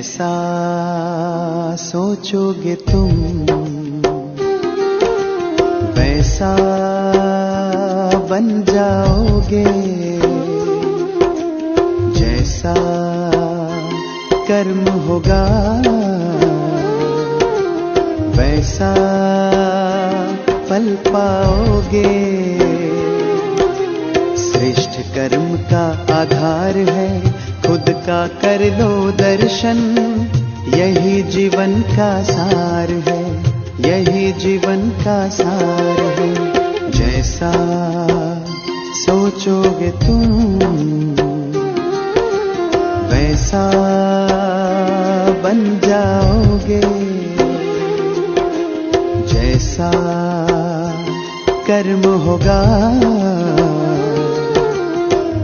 जैसा सोचोगे तुम वैसा बन जाओगे, जैसा कर्म होगा वैसा फल पाओगे। श्रेष्ठ कर्म का आधार है खुद का कर लो दर्शन, यही जीवन का सार है, यही जीवन का सार है। जैसा सोचोगे तुम वैसा बन जाओगे, जैसा कर्म होगा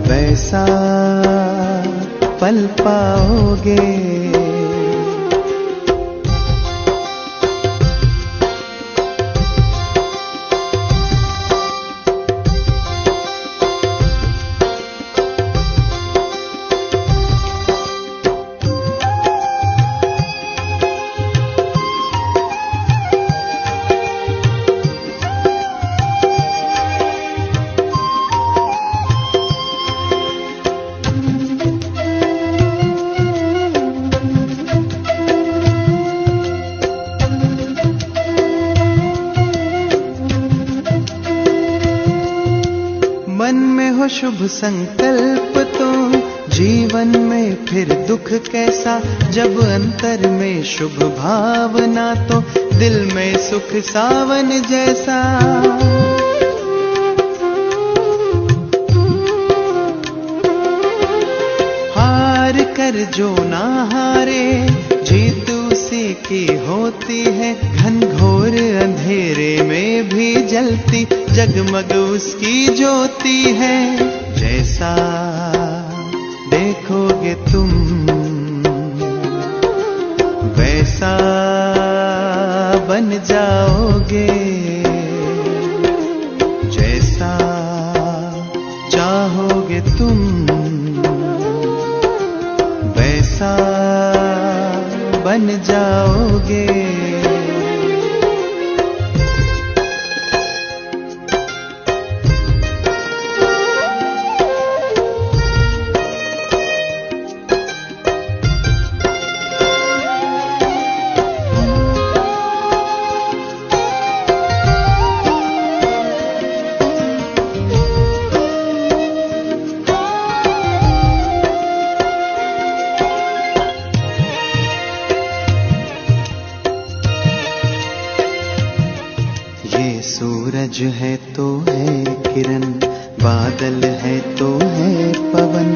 वैसा फल पाओगे। मन में हो शुभ संकल्प तो जीवन में फिर दुख कैसा, जब अंतर में शुभ भावना तो दिल में सुख सावन जैसा। हार कर जो ना हारे जीत उसी की होती है, घनघोर अंधेरे में भी जलती जगमग उसकी ज्योति है। जैसा देखोगे तुम वैसा बन जाओगे, जैसा चाहोगे तुम वैसा बन जाओगे। सूरज है तो है किरण, बादल है तो है पवन,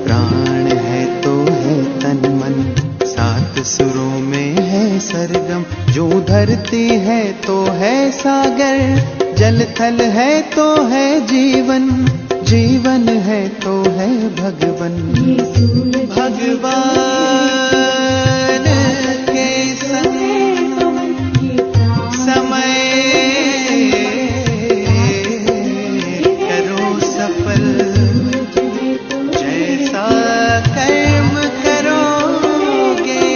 प्राण है तो है तन मन, सात सुरों में है सरगम। जो धरती है तो है सागर, जल थल है तो है जीवन, जीवन है तो है भगवन। भगवान के संग समय जैसा कर्म करोगे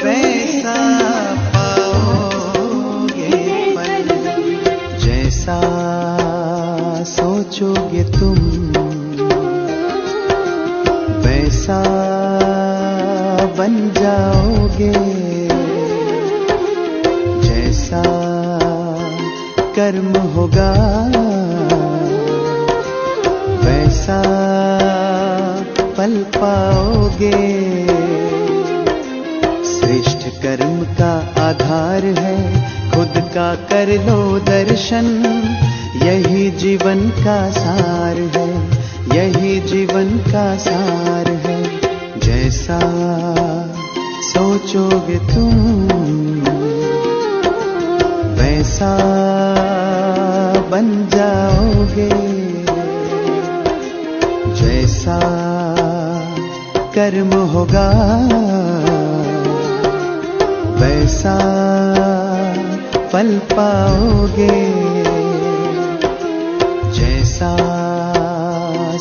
वैसा पाओगे फल, जैसा सोचोगे तुम वैसा बन जाओगे, जैसा कर्म होगा वैसा फल पाओगे। श्रेष्ठ कर्म का आधार है खुद का कर लो दर्शन, यही जीवन का सार है, यही जीवन का सार है। जैसा सोचोगे तुम वैसा बन जाओगे, जैसा कर्म होगा वैसा फल पाओगे, जैसा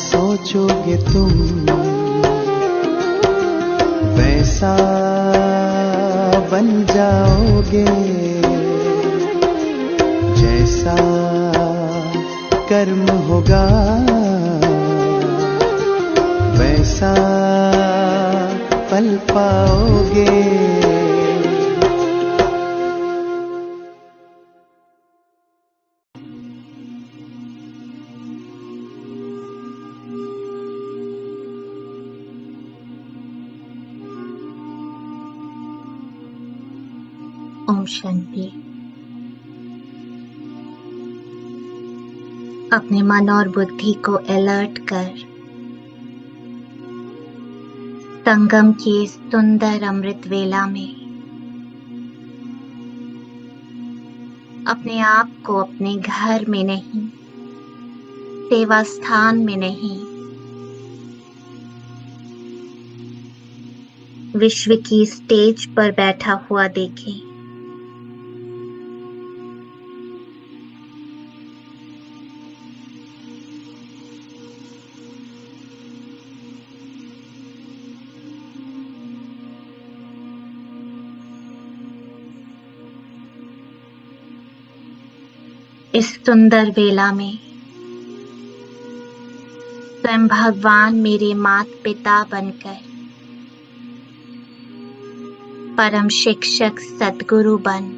सोचोगे तुम वैसा बन जाओगे जैसा कर्म होगा, वैसा पल पाओगे। ओम शांति। अपने मन और बुद्धि को अलर्ट कर संगम की इस सुंदर अमृत वेला में अपने आप को अपने घर में नहीं, सेवा स्थान में नहीं, विश्व की स्टेज पर बैठा हुआ देखें। इस सुंदर वेला में स्वयं भगवान मेरे माता पिता बनकर, परम शिक्षक सद्गुरु बन,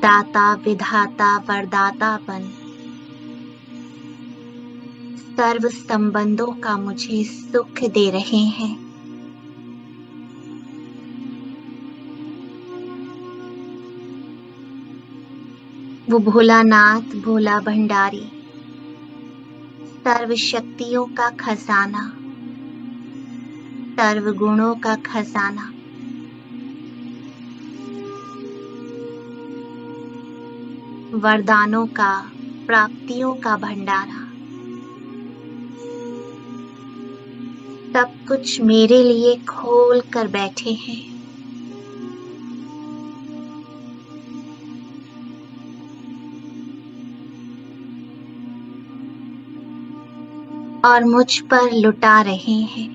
दाता विधाता वरदाता बन, सर्व संबंधों का मुझे सुख दे रहे हैं। वो भोलानाथ भोला भंडारी, सर्व शक्तियों का खजाना, सर्व गुणों का खजाना, वरदानों का, प्राप्तियों का भंडारा, सब कुछ मेरे लिए खोल कर बैठे हैं। और मुझ पर लुटा रहे हैं।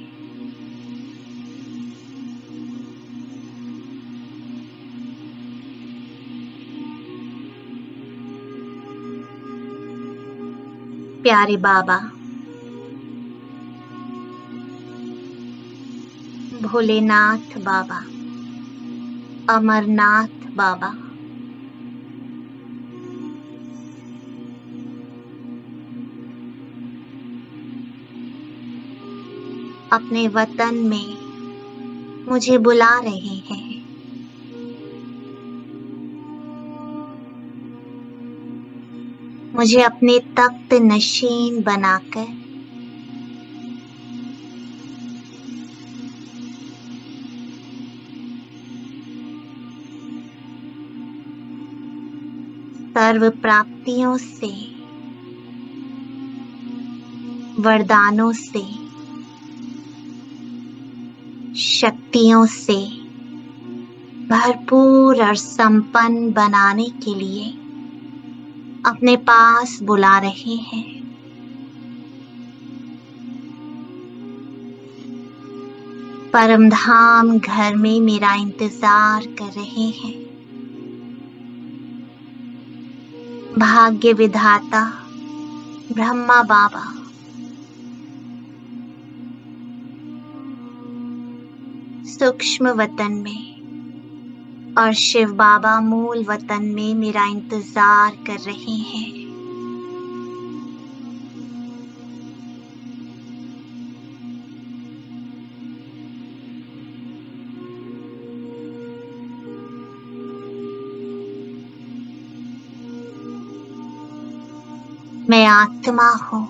प्यारे बाबा, भोलेनाथ बाबा, अमरनाथ बाबा, अपने वतन में मुझे बुला रहे हैं। मुझे अपने तख्त नशीन बनाकर सर्व प्राप्तियों से, वरदानों से, शक्तियों से भरपूर और संपन्न बनाने के लिए अपने पास बुला रहे हैं। परमधाम घर में मेरा इंतजार कर रहे हैं। भाग्य विधाता ब्रह्मा बाबा, सूक्ष्म वतन में और शिव बाबा मूल वतन में मेरा इंतजार कर रहे हैं। मैं आत्मा हूँ,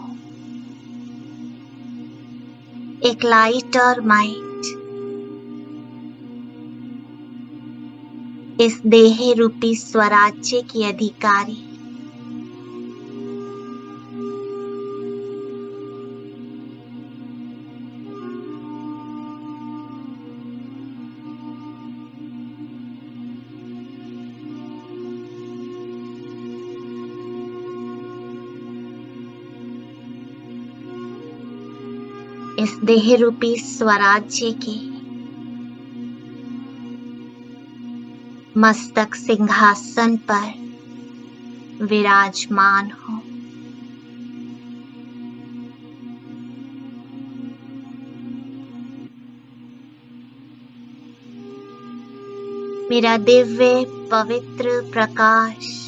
एक लाइट और माइट, इस देह रूपी स्वराज्य की अधिकारी। इस देह रूपी स्वराज्य के मस्तक सिंहासन पर विराजमान हो। मेरा दिव्य पवित्र प्रकाश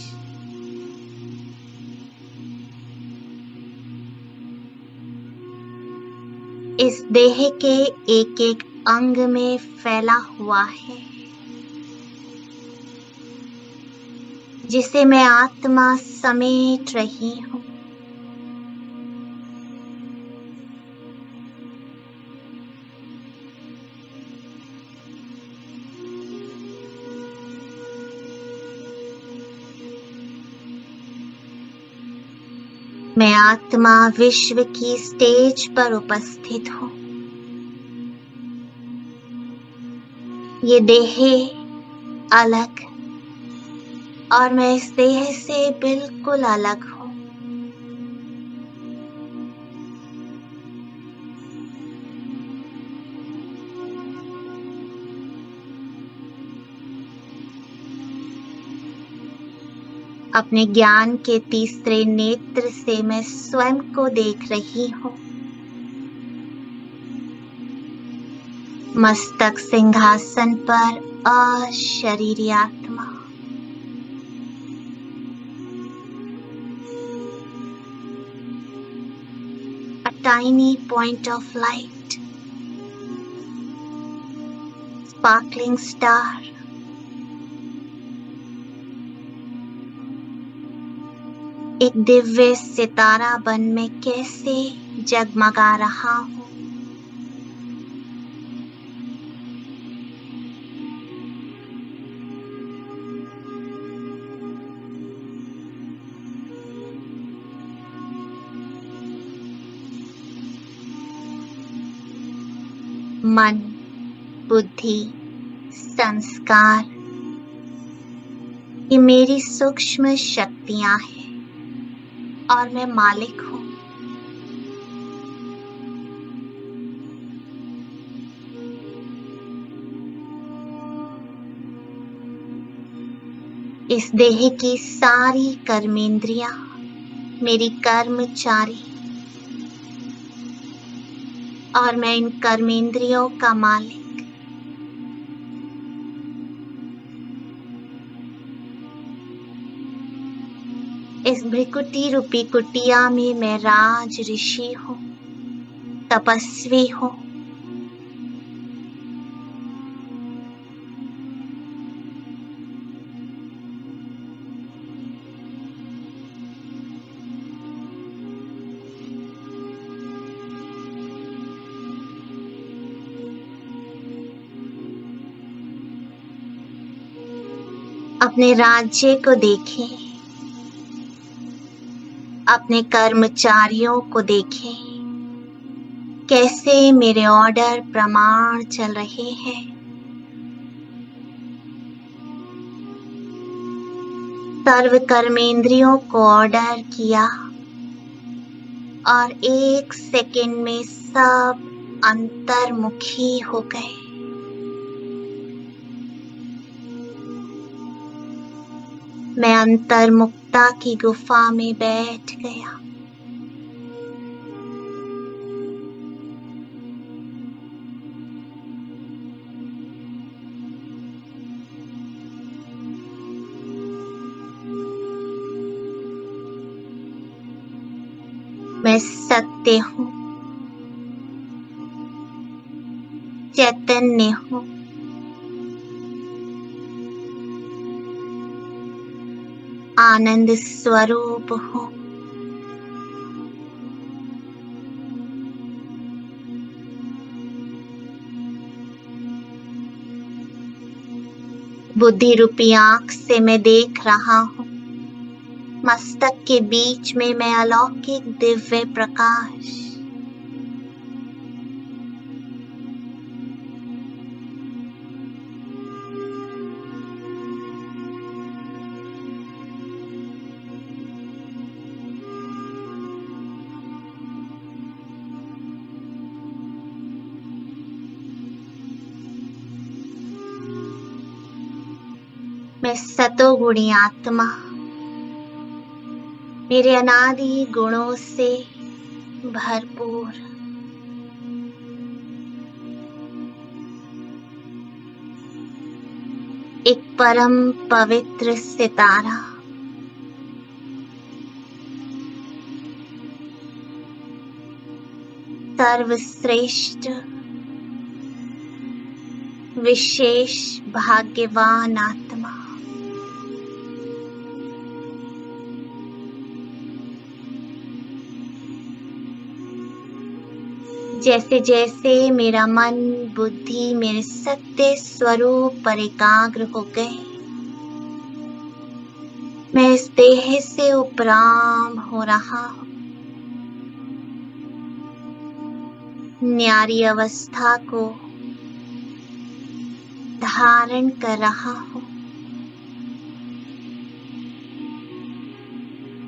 इस देह के एक एक अंग में फैला हुआ है, जिसे मैं आत्मा समेट रही हूँ। मैं आत्मा विश्व की स्टेज पर उपस्थित हूँ। ये देह अलग और मैं इस देह से बिल्कुल अलग हूँ। अपने ज्ञान के तीसरे नेत्र से मैं स्वयं को देख रही हूँ। मस्तक सिंहासन पर अशरीरी आत्मा। A tiny point of light, sparkling star. एक दिव्य सितारा बन मैं कैसे जगमगा रहा हूँ। मन, बुद्धि, संस्कार ये मेरी सूक्ष्म शक्तियां हैं और मैं मालिक हूँ। इस देह की सारी कर्मेंद्रियां मेरी कर्मचारी और मैं इन कर्मेंद्रियों का मालिक। इस भृकुटी रूपी कुटिया में मैं राज ऋषि हूँ, तपस्वी हूँ। अपने राज्य को देखें, अपने कर्मचारियों को देखें, कैसे मेरे ऑर्डर प्रमाण चल रहे हैं। सर्व कर्मेंद्रियों को ऑर्डर किया और एक सेकंड में सब अंतर्मुखी हो गए। मैं अंतर्मुक्ता की गुफा में बैठ गया। मैं सत्य हूँ, चैतन्य हूँ। आनंद स्वरूप हूँ। बुद्धि रूपी आँख से मैं देख रहा हूँ। मस्तक के बीच में मैं अलौकिक दिव्य प्रकाश। मैं सतोगुणी आत्मा मेरे अनादि गुणों से भरपूर एक परम पवित्र सितारा सर्वश्रेष्ठ विशेष भाग्यवान आत्मा जैसे जैसे मेरा मन बुद्धि मेरे सत्य स्वरूप पर एकाग्र हो गए मैं इस देह से उपराम हो रहा हूँ न्यारी अवस्था को धारण कर रहा हूँ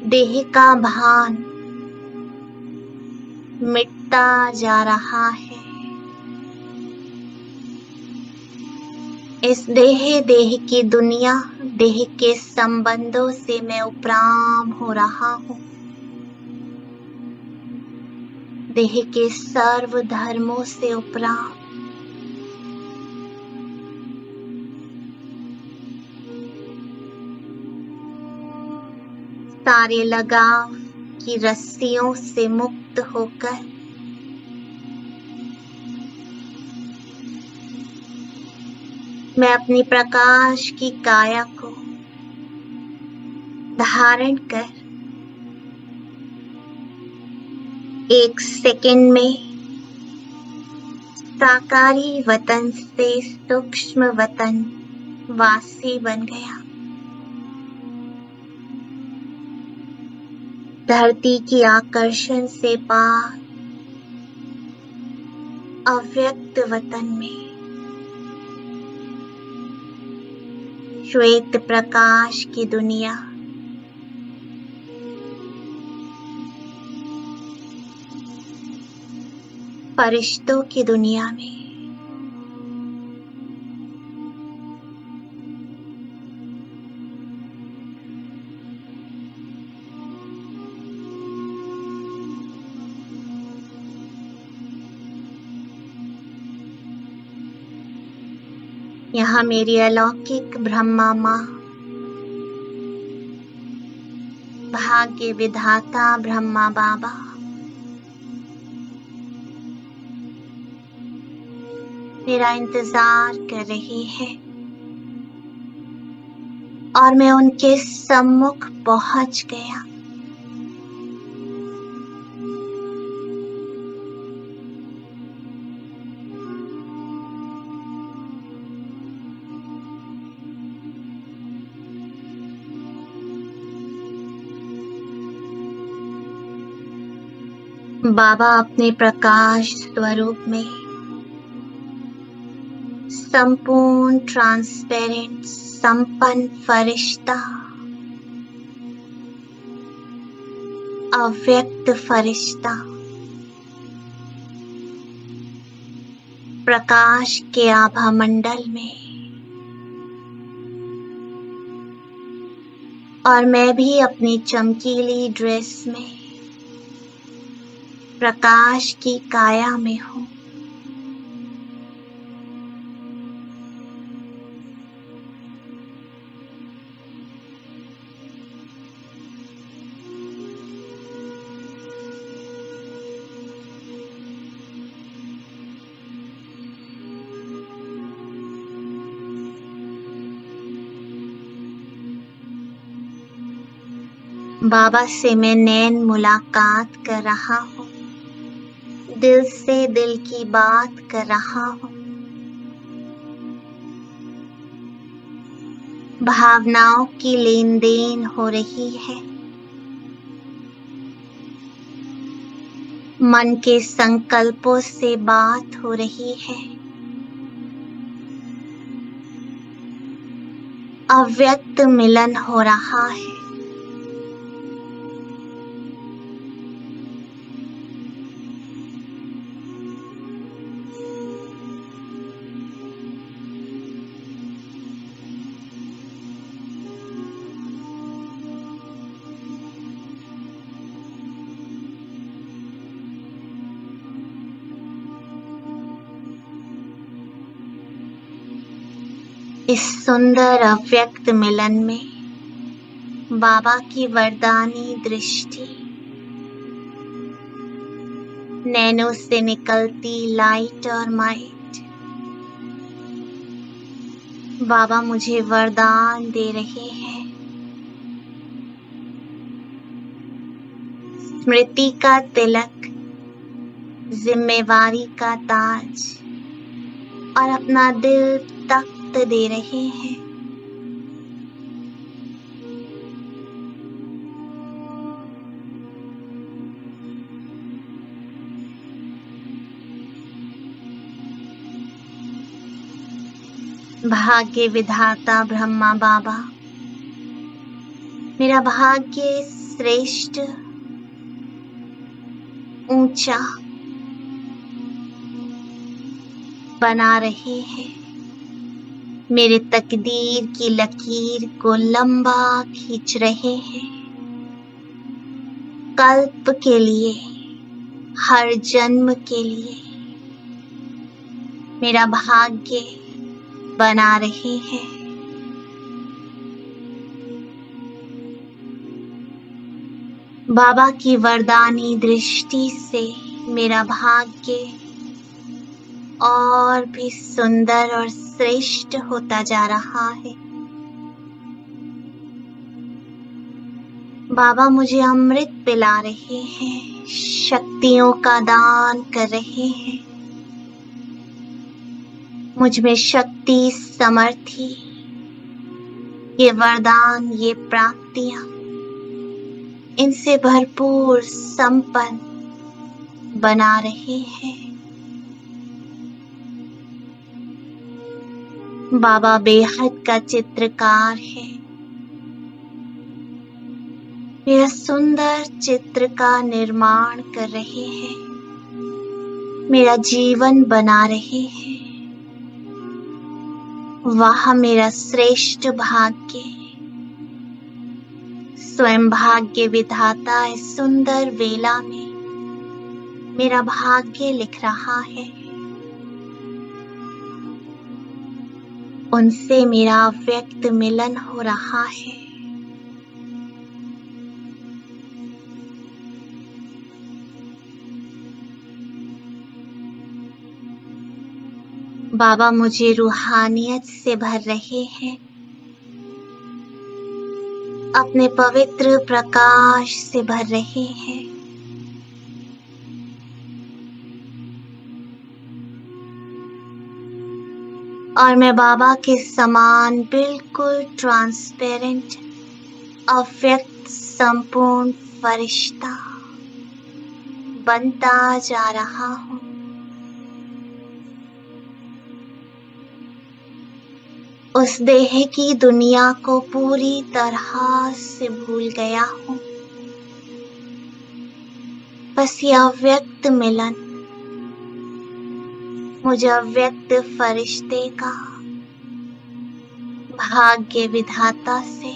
देह का भान मिटता जा रहा है इस देह की दुनिया देह के संबंधों से मैं उपराम हो रहा हूँ देह के सर्व धर्मों से उपराम सारे लगाव की रस्सियों से मुक्त होकर मैं अपनी प्रकाश की काया को धारण कर एक सेकंड में साकारी वतन से सूक्ष्म वतन वासी बन गया धरती की आकर्षण से पार अव्यक्त वतन में श्वेत प्रकाश की दुनिया फरिश्तों की दुनिया में यहाँ मेरी अलौकिक ब्रह्मा माँ भाग्य विधाता ब्रह्मा बाबा मेरा इंतजार कर रही है और मैं उनके सम्मुख पहुंच गया बाबा अपने प्रकाश स्वरूप में संपूर्ण ट्रांसपेरेंट संपन्न फरिश्ता अव्यक्त फरिश्ता प्रकाश के आभा मंडल में और मैं भी अपनी चमकीली ड्रेस में प्रकाश की काया में हूँ बाबा से मैं नैन मुलाकात कर रहा हूँ दिल से दिल की बात कर रहा हूँ भावनाओं की लेन देन हो रही है मन के संकल्पों से बात हो रही है अव्यक्त मिलन हो रहा है इस सुंदर अव्यक्त मिलन में बाबा की वरदानी दृष्टि, नैनों से निकलती लाइट और माइट, बाबा मुझे वरदान दे रहे हैं। स्मृति का तिलक, जिम्मेवारी का ताज और अपना दिल तख्त दे रहे हैं। भाग्य विधाता ब्रह्मा बाबा, मेरा भाग्य श्रेष्ठ, ऊंचा बना रहे हैं। मेरे तकदीर की लकीर को लंबा खींच रहे हैं। कल्प के लिए, हर जन्म के लिए मेरा भाग्य बना रहे हैं। बाबा की वरदानी दृष्टि से मेरा भाग्य और भी सुंदर और श्रेष्ठ होता जा रहा है। बाबा मुझे अमृत पिला रहे हैं, शक्तियों का दान कर रहे हैं। मुझ में शक्ति, समर्थि, ये वरदान, ये प्राप्तियां, इनसे भरपूर संपन्न बना रहे हैं। बाबा बेहद का चित्रकार है। मेरा सुंदर चित्र का निर्माण कर रहे हैं, मेरा जीवन बना रहे हैं। वह मेरा श्रेष्ठ भाग्य, स्वयं भाग्य विधाता इस सुंदर वेला में मेरा भाग्य लिख रहा है। उनसे मेरा अव्यक्त मिलन हो रहा है। बाबा मुझे रूहानियत से भर रहे हैं, अपने पवित्र प्रकाश से भर रहे हैं। और मैं बाबा के समान बिल्कुल ट्रांसपेरेंट, अव्यक्त, संपूर्ण फरिश्ता बनता जा रहा हूँ। उस देह की दुनिया को पूरी तरह से भूल गया हूँ। बस ये अव्यक्त मिलन, मुझे अव्यक्त फरिश्ते का, भाग्य विधाता से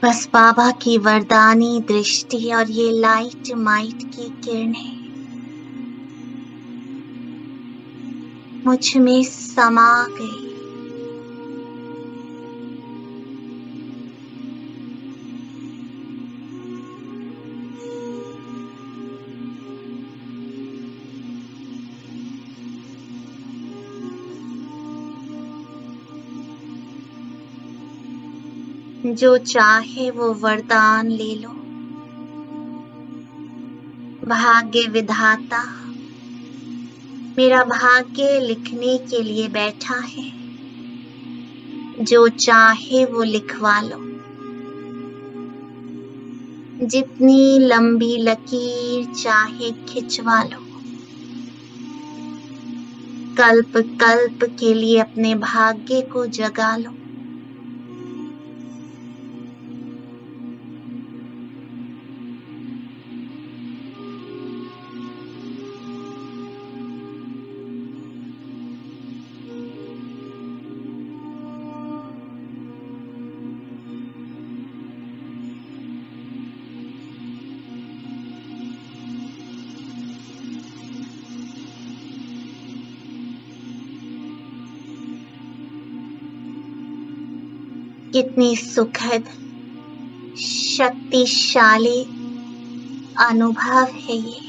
बस बाबा की वरदानी दृष्टि और ये लाइट माइट की किरणें मुझ में समा गई। जो चाहे वो वरदान ले लो। भाग्य विधाता मेरा भाग्य लिखने के लिए बैठा है। जो चाहे वो लिखवा लो। जितनी लंबी लकीर चाहे खिंचवा लो। कल्प कल्प के लिए अपने भाग्य को जगा लो। कितनी सुखद, शक्तिशाली अनुभव है ये।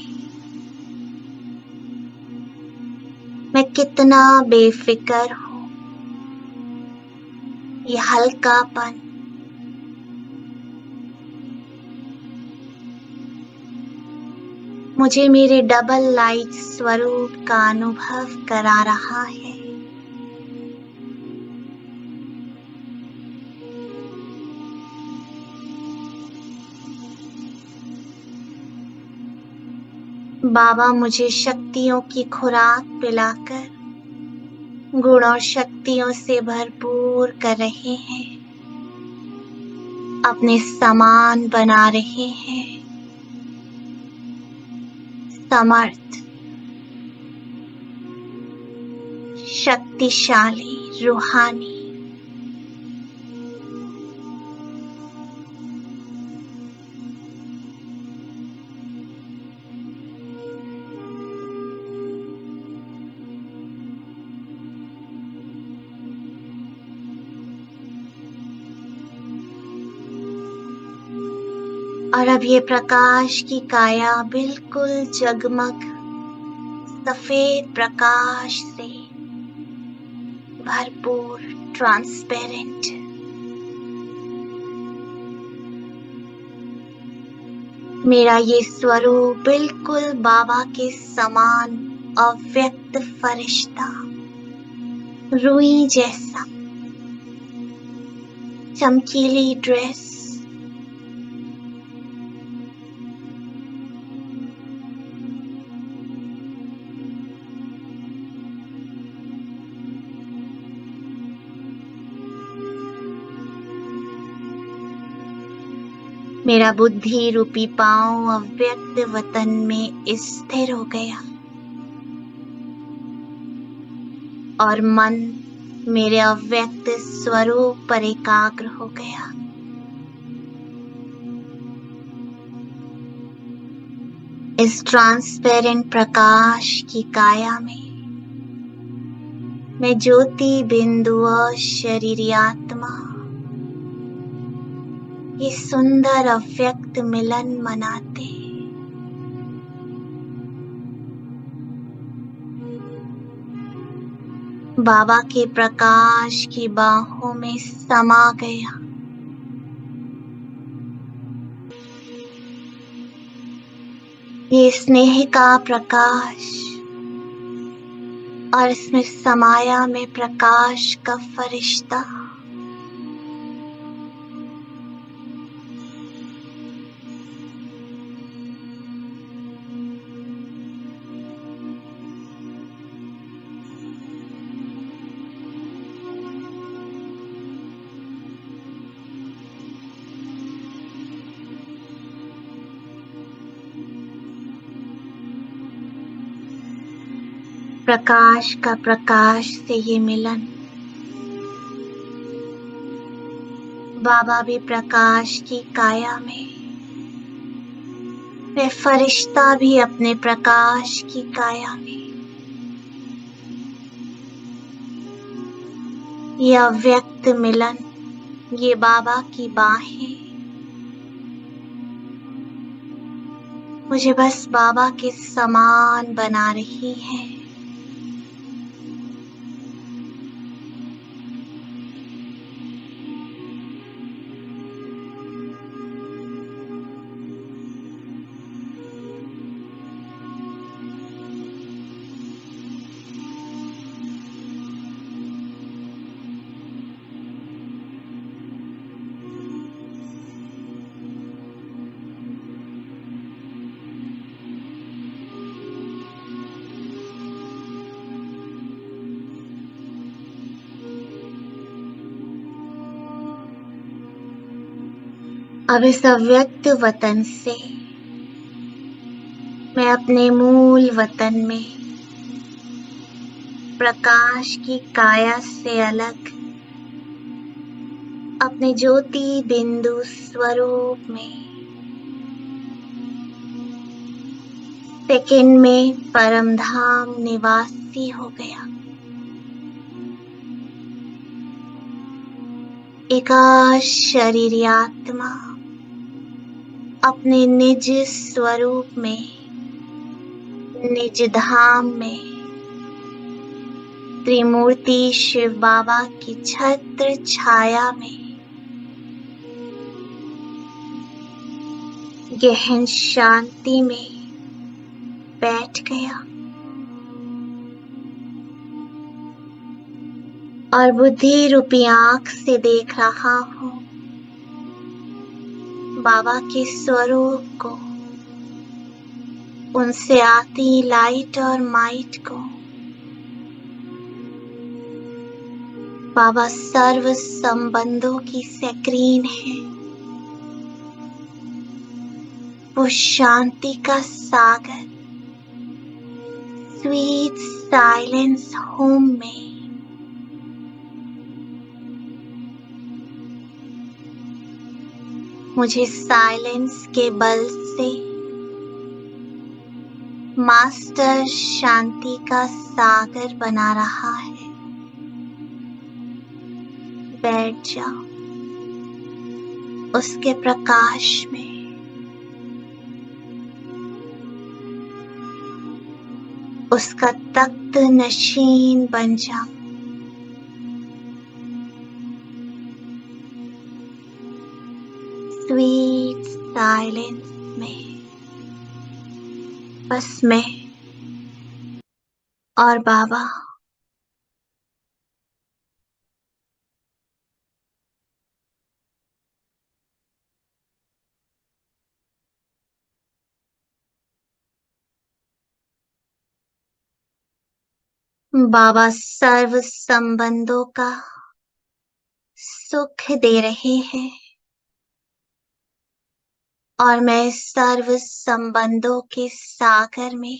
मैं कितना बेफिक्र हूँ। ये हल्कापन, मुझे मेरे डबल लाइट स्वरूप का अनुभव करा रहा है। बाबा मुझे शक्तियों की खुराक पिलाकर गुण और शक्तियों से भरपूर कर रहे हैं, अपने समान बना रहे हैं। समर्थ, शक्तिशाली, रूहानी। और अब ये प्रकाश की काया बिल्कुल जगमग सफेद प्रकाश से भरपूर, ट्रांसपेरेंट। मेरा ये स्वरूप बिल्कुल बाबा के समान अव्यक्त फरिश्ता, रुई जैसा, चमकीली ड्रेस, मेरा बुद्धि रूपी पांव अव्यक्त वतन में स्थिर हो गया और मन मेरे अव्यक्त स्वरूप पर एकाग्र हो गया। इस ट्रांसपेरेंट प्रकाश की काया में मैं ज्योति बिंदु और शरीरी आत्मा ये सुंदर अव्यक्त मिलन मनाते। बाबा के प्रकाश की बाहों में समा गया। ये स्नेह का प्रकाश और इसमें समाया में प्रकाश का फरिश्ता। प्रकाश का प्रकाश से ये मिलन। बाबा भी प्रकाश की काया में, वे फरिश्ता भी अपने प्रकाश की काया में। ये अव्यक्त मिलन, ये बाबा की बाहें मुझे बस बाबा के समान बना रही हैं। अब इस अव्यक्त वतन से मैं अपने मूल वतन में प्रकाश की काया से अलग अपने ज्योति बिंदु स्वरूप में सेकंड में परम धाम निवासी हो गया। एकाश शरीरी आत्मा अपने निज स्वरूप में, निज धाम में त्रिमूर्ति शिव बाबा की छत्र छाया में गहन शांति में बैठ गया और बुद्धि रूपी आंख से देख रहा हूँ बाबा के स्वरूप को, उनसे आती लाइट और माइट को। बाबा सर्व संबंधों की स्क्रीन है, वो शांति का सागर, स्वीट साइलेंस होम में। मुझे साइलेंस के बल से मास्टर शांति का सागर बना रहा है। बैठ जाओ उसके प्रकाश में। उसका तख्त नशीन बन जाओ। स्वीट साइलेंस में बस मैं और बाबा। बाबा सर्व संबंधों का सुख दे रहे हैं और मैं सर्व संबंधों के सागर में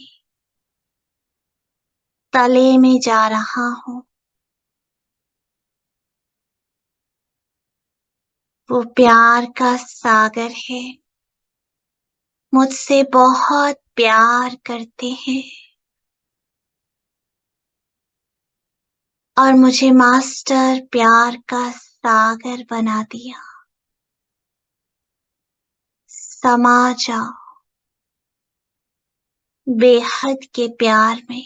तले में जा रहा हूँ। वो प्यार का सागर है, मुझसे बहुत प्यार करते हैं और मुझे मास्टर प्यार का सागर बना दिया। समा जाओ बेहद के प्यार में।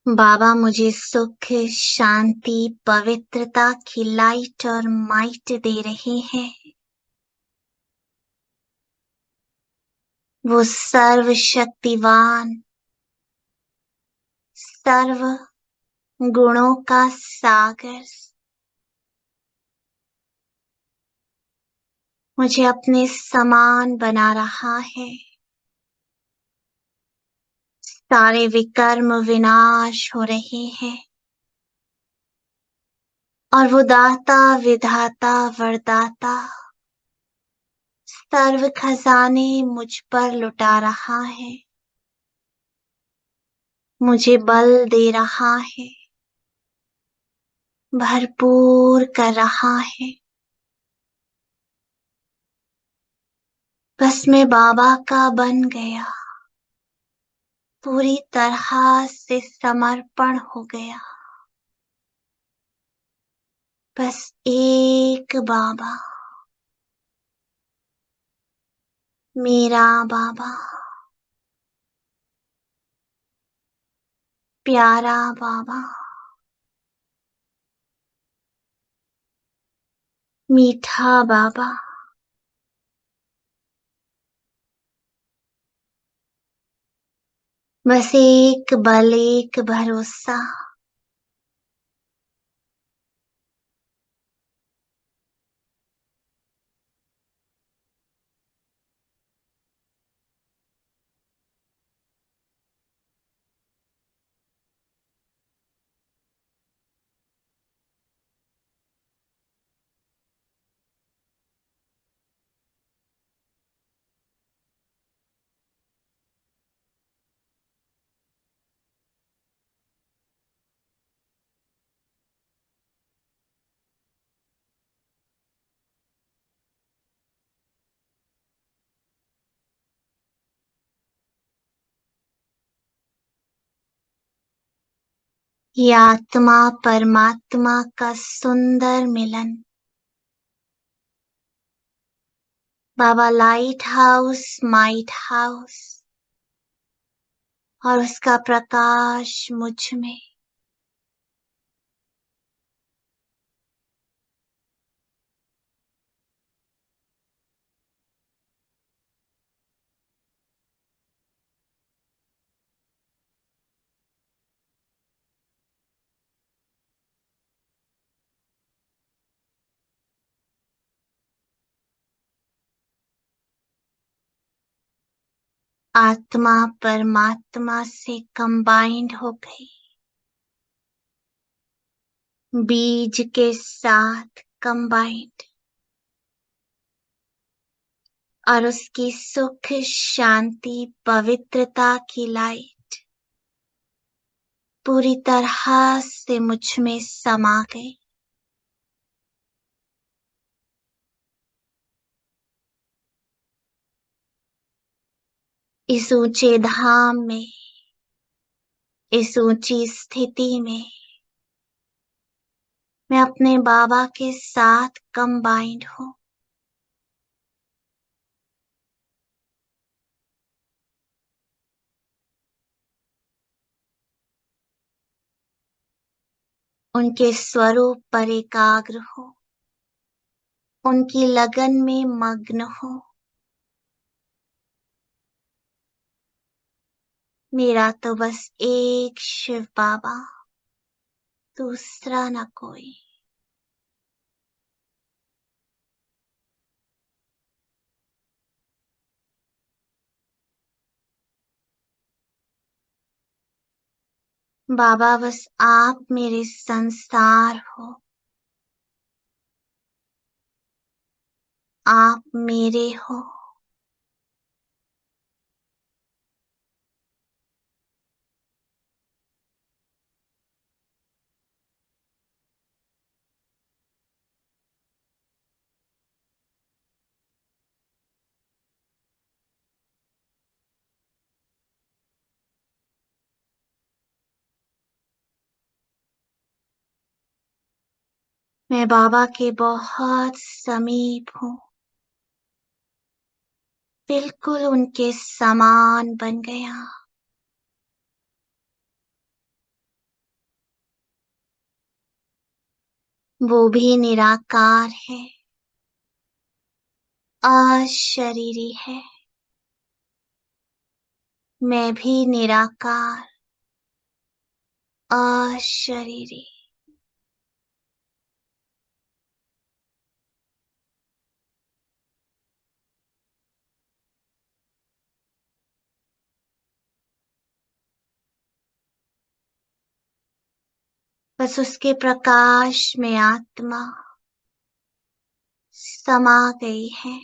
बाबा मुझे सुख, शांति, पवित्रता की लाइट और माइट दे रहे हैं। वो सर्वशक्तिवान, सर्व गुणों का सागर मुझे अपने समान बना रहा है। सारे विकर्म विनाश हो रहे हैं और वो दाता, विधाता, वरदाता सर्व खजाने मुझ पर लुटा रहा है, मुझे बल दे रहा है, भरपूर कर रहा है। बस मैं बाबा का बन गया, पूरी तरह से समर्पण हो गया। बस एक बाबा, मेरा बाबा, प्यारा बाबा, मीठा बाबा। बस एक बल, एक भरोसा। ये आत्मा परमात्मा का सुंदर मिलन। बाबा लाइट हाउस, माइट हाउस, और उसका प्रकाश मुझ में। आत्मा परमात्मा से कंबाइंड हो गई, बीज के साथ कंबाइंड, और उसकी सुख शांति पवित्रता की लाइट पूरी तरह से मुझ में समा गई। इस ऊंचे धाम में, इस ऊंची स्थिति में मैं अपने बाबा के साथ कंबाइंड हूँ। उनके स्वरूप पर एकाग्र हो, उनकी लगन में मग्न हो। मेरा तो बस एक शिव बाबा, दूसरा न कोई। बाबा बस आप मेरे संसार हो, आप मेरे हो। मैं बाबा के बहुत समीप हूँ, बिल्कुल उनके समान बन गया। वो भी निराकार है, अशरीरी है। मैं भी निराकार, अशरीरी। बस उसके प्रकाश में आत्मा समा गई है।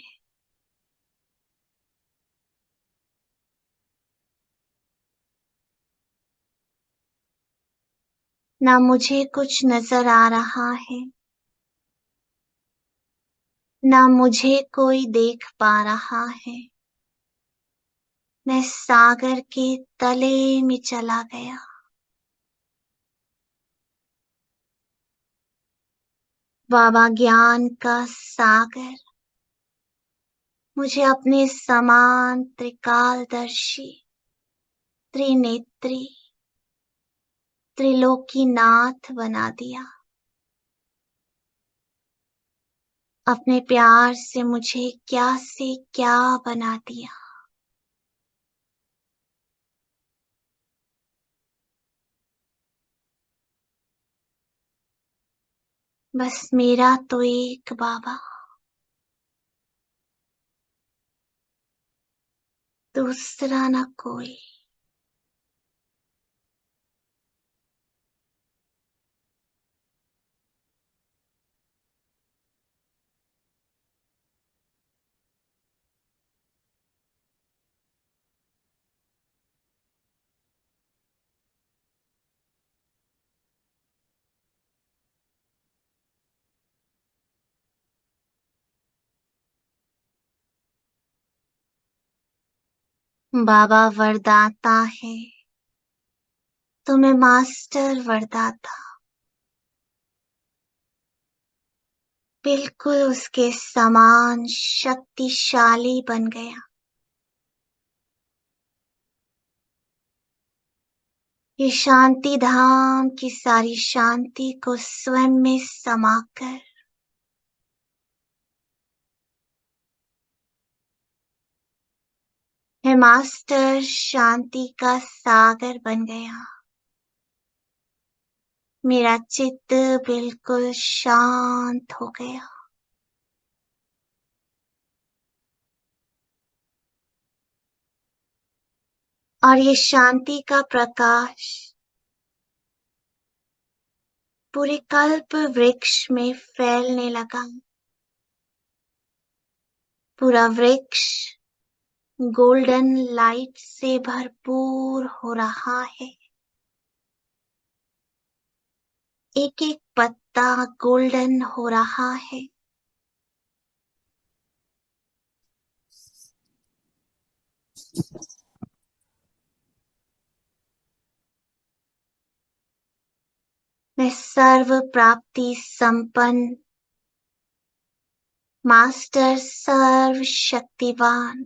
ना मुझे कुछ नजर आ रहा है, ना मुझे कोई देख पा रहा है। मैं सागर के तले में चला गया। बाबा ज्ञान का सागर मुझे अपने समान त्रिकालदर्शी, त्रिनेत्री, त्रिलोकीनाथ बना दिया। अपने प्यार से मुझे क्या से क्या बना दिया। बस मेरा तो एक बाबा, दूसरा न कोई। बाबा वरदाता है, तो मैं मास्टर वरदाता बिल्कुल उसके समान शक्तिशाली बन गया। ये शांति धाम की सारी शांति को स्वयं में समाकर मैं मास्टर शांति का सागर बन गया। मेरा चित्त बिल्कुल शांत हो गया। और ये शांति का प्रकाश पूरे कल्प वृक्ष में फैलने लगा। पूरा वृक्ष गोल्डन लाइट से भरपूर हो रहा है। एक एक पत्ता गोल्डन हो रहा है। मैं सर्व प्राप्ति संपन्न मास्टर सर्व शक्तिवान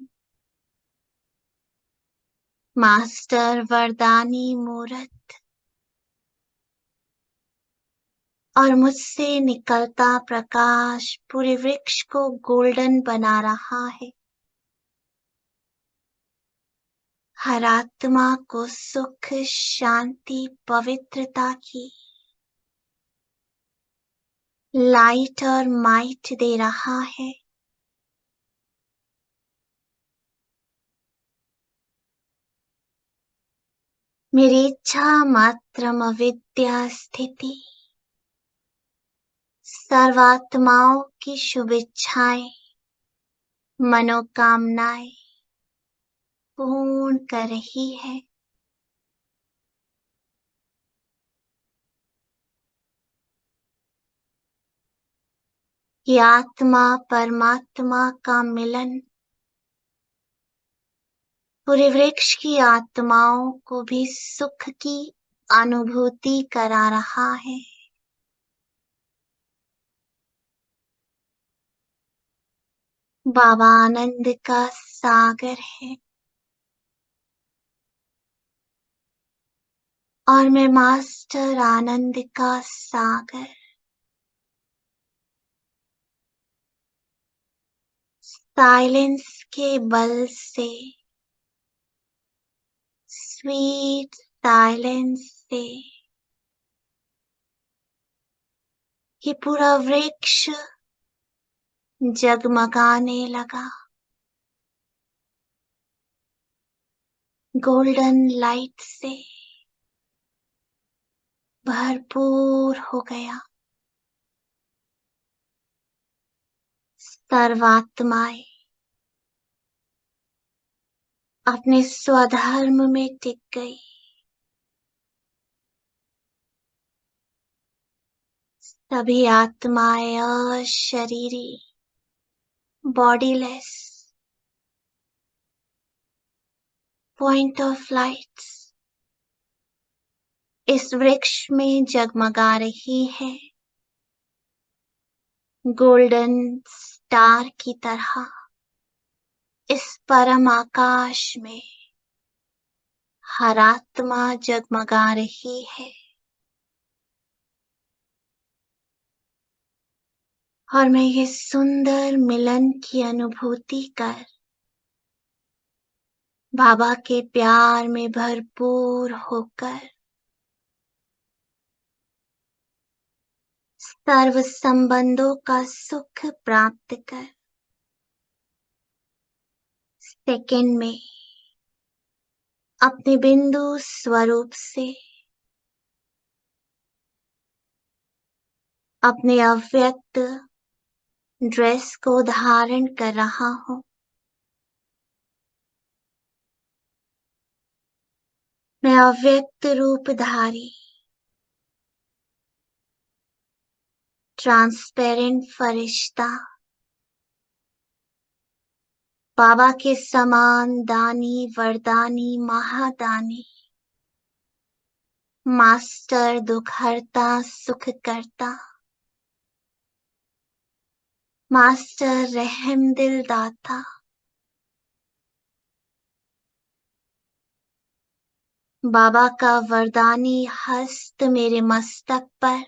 मास्टर वरदानी मूर्त और मुझसे निकलता प्रकाश पूरे वृक्ष को गोल्डन बना रहा है। हर आत्मा को सुख शांति पवित्रता की लाइट और माइट दे रहा है। मेरी इच्छा मात्रम अविद्या स्थिति सर्वात्माओं की शुभ इच्छाएं मनोकामनाएं पूर्ण कर रही है। ये आत्मा परमात्मा का मिलन पूरे वृक्ष की आत्माओं को भी सुख की अनुभूति करा रहा है। बाबा आनंद का सागर है और मैं मास्टर आनंद का सागर। साइलेंस के बल से स्वीट साइलेंस से ये पूरा वृक्ष जगमगाने लगा। गोल्डन लाइट से भरपूर हो गया। सर्वात्माएं अपने स्वधर्म में टिक गई। सभी आत्माएं अशरीरी बॉडीलेस पॉइंट ऑफ लाइट्स इस वृक्ष में जगमगा रही है गोल्डन स्टार की तरह। इस परम आकाश में हर आत्मा जगमगा रही है और मैं ये सुंदर मिलन की अनुभूति कर बाबा के प्यार में भरपूर होकर सर्व संबंधों का सुख प्राप्त कर सेकंड में अपने बिंदु स्वरूप से अपने अव्यक्त ड्रेस को धारण कर रहा हूं। मैं अव्यक्त रूपधारी ट्रांसपेरेंट फरिश्ता बाबा के समान दानी वरदानी महादानी मास्टर दुख हरता सुख करता, मास्टर रहम दिल दाता। बाबा का वरदानी हस्त मेरे मस्तक पर,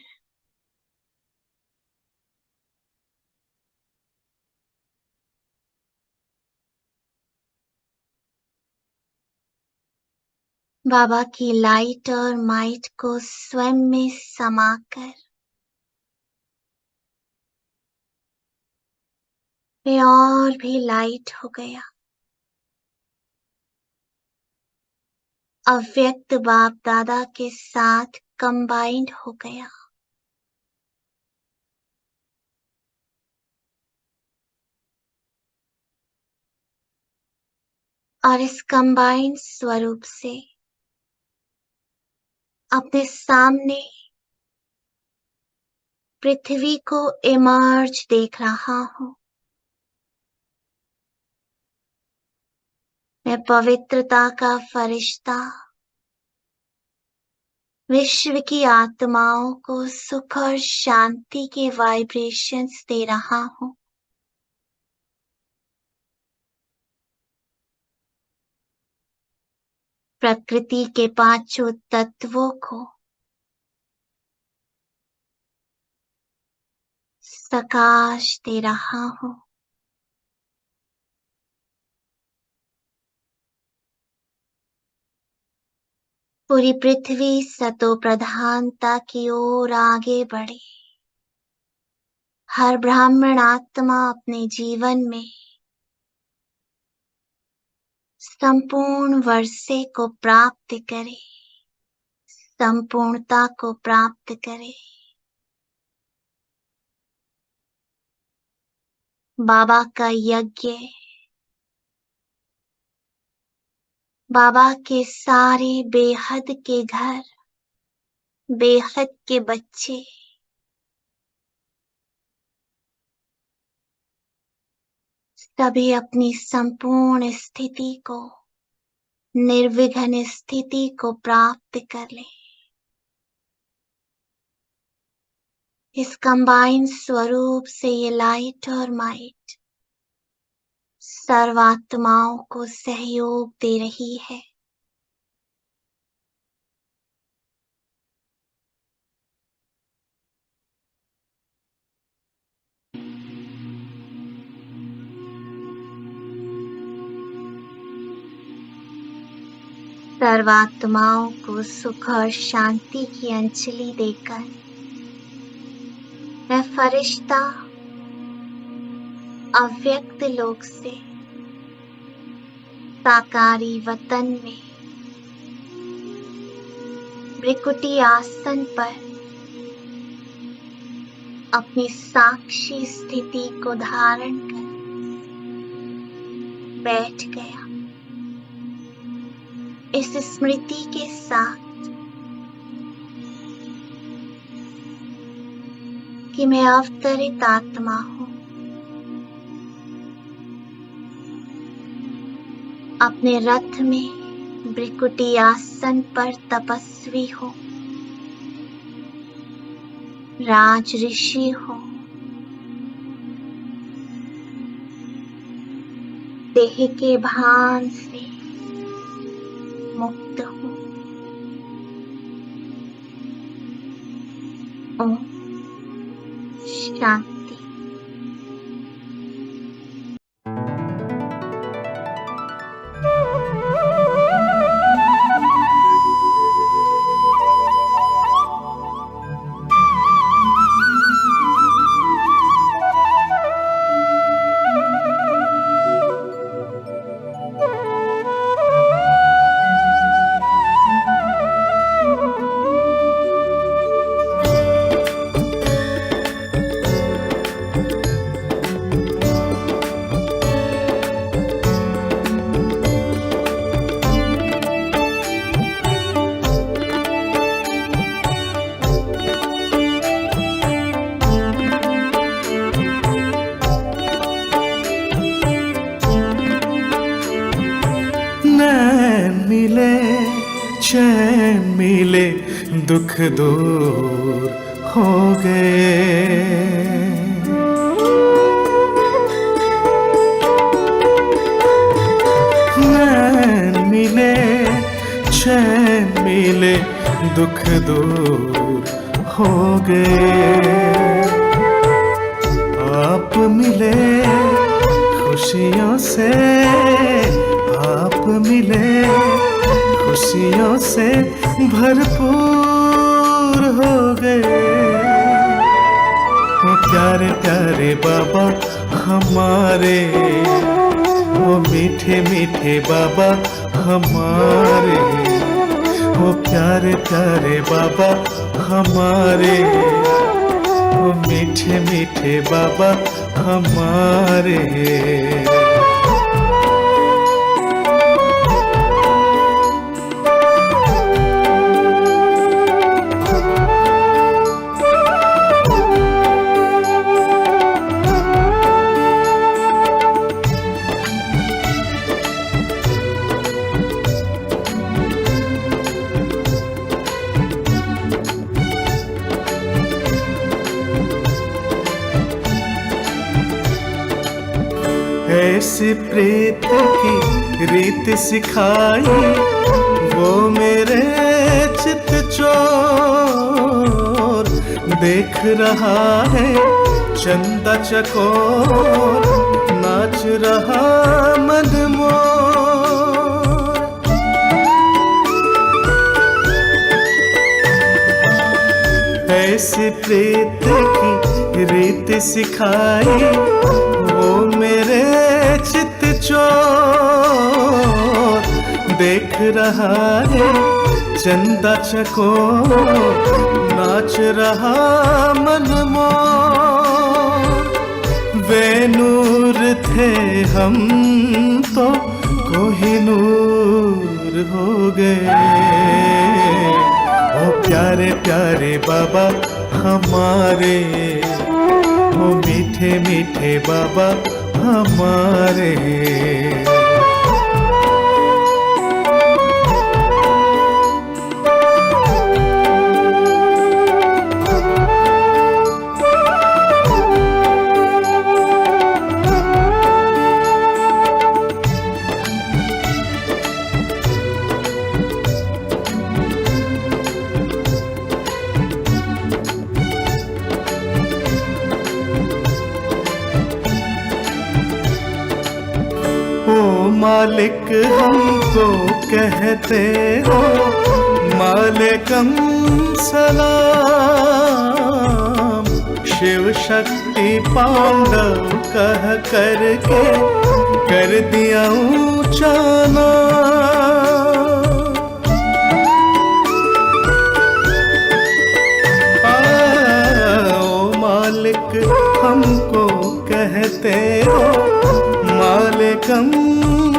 बाबा की लाइट और माइट को स्वयं में समाकर मैं और भी लाइट हो गया। अव्यक्त बाप दादा के साथ कंबाइंड हो गया। और इस कंबाइंड स्वरूप से अपने सामने पृथ्वी को इमर्ज देख रहा हूँ। मैं पवित्रता का फरिश्ता विश्व की आत्माओं को सुख और शांति के वाइब्रेशंस दे रहा हूँ। प्रकृति के पांचों तत्वों को प्रकाश दे रहा हूँ। पूरी पृथ्वी सतो प्रधानता की ओर आगे बढ़े। हर ब्राह्मण आत्मा अपने जीवन में संपूर्ण वर्षे को प्राप्त करे, संपूर्णता को प्राप्त करे। बाबा का यज्ञ, बाबा के सारे बेहद के घर, बेहद के बच्चे सभी अपनी संपूर्ण स्थिति को, निर्विघ्न स्थिति को प्राप्त कर ले। इस कंबाइंड स्वरूप से ये लाइट और माइट सर्वात्माओं को सहयोग दे रही है। सर्वात्माओं को सुख और शांति की अंजलि देकर मैं फरिश्ता अव्यक्त लोक से साकारी वतन में भृकुटी आसन पर अपनी साक्षी स्थिति को धारण कर बैठ गया। इस स्मृति के साथ कि मैं अवतरित आत्मा हूँ, अपने रथ में भृकुटी आसन पर तपस्वी हो, राज ऋषि हो, देह के भान से मुक्त हूँ। ओम शांति। चैन मिले दुख दूर हो गए। नैन मिले चैन मिले दुख दूर हो गए। आप मिले खुशियों से, आप मिले खुशियों से भरपूर हो गए। वो प्यारे प्यारे बाबा हमारे, वो मीठे मीठे बाबा हमारे, वो प्यारे प्यारे बाबा हमारे, वो मीठे मीठे बाबा हमारे। ऐसी प्रीत की रीत सिखाई वो मेरे चित चोर। देख रहा है चंदा चकोर, नाच रहा मदमोर। ऐसी प्रीत की रीत सिखाई वो मेरे चित चोर। देख रहा है चंदा चकोर, नाच रहा मनमोर। वे नूर थे हम तो कोहिनूर हो गए। ओ प्यारे प्यारे बाबा हमारे, वो मीठे मीठे बाबा हमारे। ओ मालिक हमको कहते हो मालिकम सलाम। शिव शक्ति पांडव कह करके कर दिया ऊंचा नाम। ओ मालिक हमको कहते हो मालिकम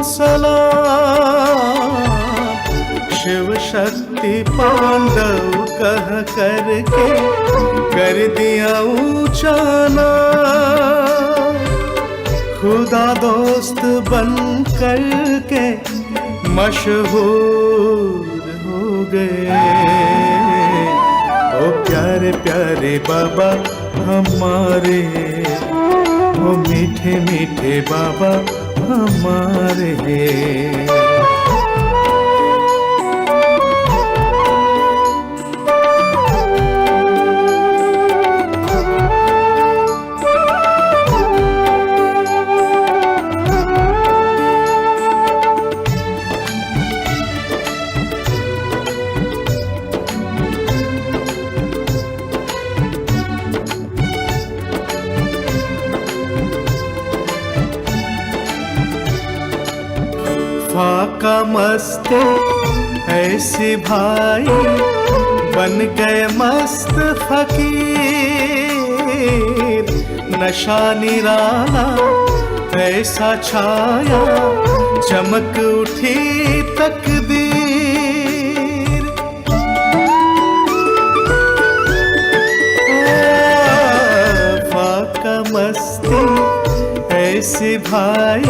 सलाम। शिव शक्ति पांडव कह करके कर दिया ऊंचा नाम। खुदा दोस्त बन करके मशहूर हो गए। ओ प्यारे प्यारे बाबा हमारे, वो मीठे मीठे बाबा हमारे। फाका मस्त ऐसे भाई बन गए मस्त फकीर। नशा निराला ऐसा छाया चमक उठी तकदीर। फाका मस्ती ऐसे भाई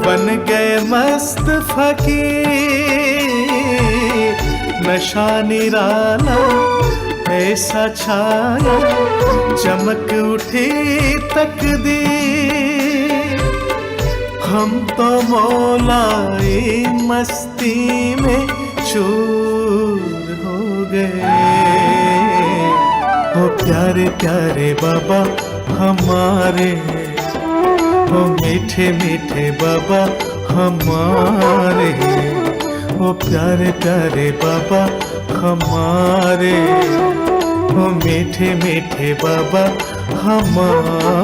बन गए मस्त फकीर। नशा निराला ऐसा छाया, चमक उठी तकदीर। हम तो मौलाए मस्ती में चूर हो गए। ओ प्यारे प्यारे बाबा हमारे, ओ मीठे मीठे बाबा हमारे, ओ प्यारे प्यारे बाबा हमारे, ओ मीठे मीठे बाबा हमारे।